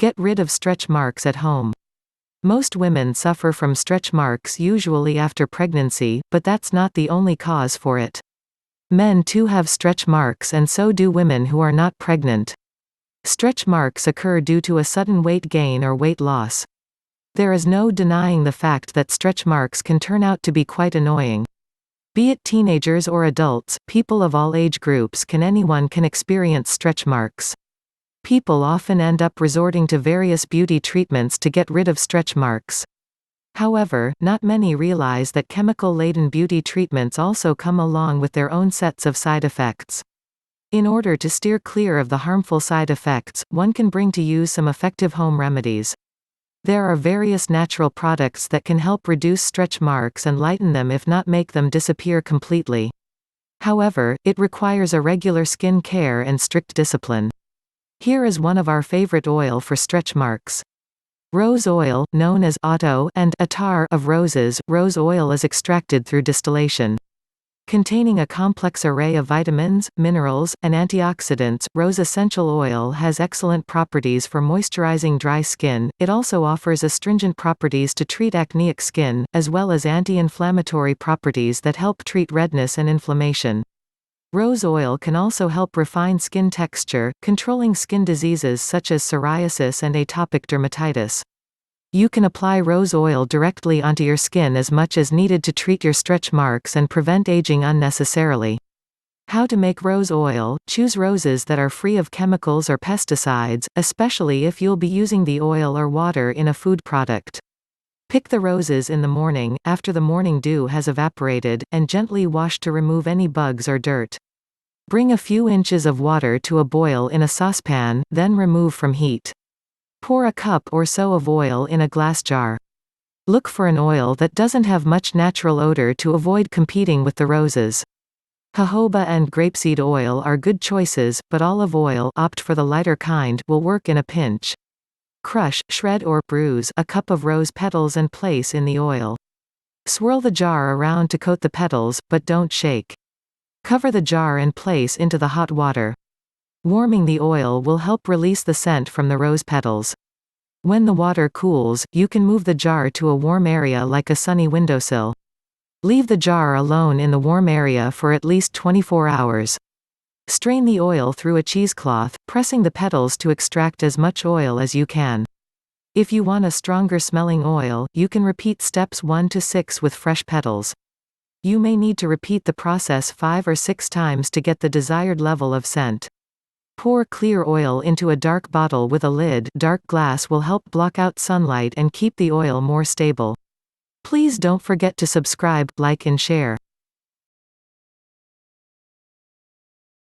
Get rid of stretch marks at home. Most women suffer from stretch marks usually after pregnancy, but that's not the only cause for it. Men too have stretch marks, and so do women who are not pregnant. Stretch marks occur due to a sudden weight gain or weight loss. There is no denying the fact that stretch marks can turn out to be quite annoying. Be it teenagers or adults, people of all age groups, anyone can experience stretch marks. People often end up resorting to various beauty treatments to get rid of stretch marks. However, not many realize that chemical-laden beauty treatments also come along with their own sets of side effects. In order to steer clear of the harmful side effects, one can bring to use some effective home remedies. There are various natural products that can help reduce stretch marks and lighten them, if not make them disappear completely. However, it requires a regular skin care and strict discipline. Here is one of our favorite oil for stretch marks. Rose oil, known as Otto and attar of roses. Rose oil is extracted through distillation. Containing a complex array of vitamins, minerals, and antioxidants, rose essential oil has excellent properties for moisturizing dry skin. It also offers astringent properties to treat acneic skin, as well as anti-inflammatory properties that help treat redness and inflammation. Rose oil can also help refine skin texture, controlling skin diseases such as psoriasis and atopic dermatitis. You can apply rose oil directly onto your skin as much as needed to treat your stretch marks and prevent aging unnecessarily. How to make rose oil? Choose roses that are free of chemicals or pesticides, especially if you'll be using the oil or water in a food product. Pick the roses in the morning, after the morning dew has evaporated, and gently wash to remove any bugs or dirt. Bring a few inches of water to a boil in a saucepan, then remove from heat. Pour a cup or so of oil in a glass jar. Look for an oil that doesn't have much natural odor to avoid competing with the roses. Jojoba and grapeseed oil are good choices, but olive oil, opt for the lighter kind, will work in a pinch. Crush, shred or bruise a cup of rose petals and place in the oil. Swirl the jar around to coat the petals, but don't shake. Cover the jar and place into the hot water. Warming the oil will help release the scent from the rose petals. When the water cools, you can move the jar to a warm area like a sunny windowsill. Leave the jar alone in the warm area for at least 24 hours. Strain the oil through a cheesecloth, pressing the petals to extract as much oil as you can. If you want a stronger smelling oil, you can repeat steps 1 to 6 with fresh petals. You may need to repeat the process 5 or 6 times to get the desired level of scent. Pour clear oil into a dark bottle with a lid. Dark glass will help block out sunlight and keep the oil more stable. Please don't forget to subscribe, like and share.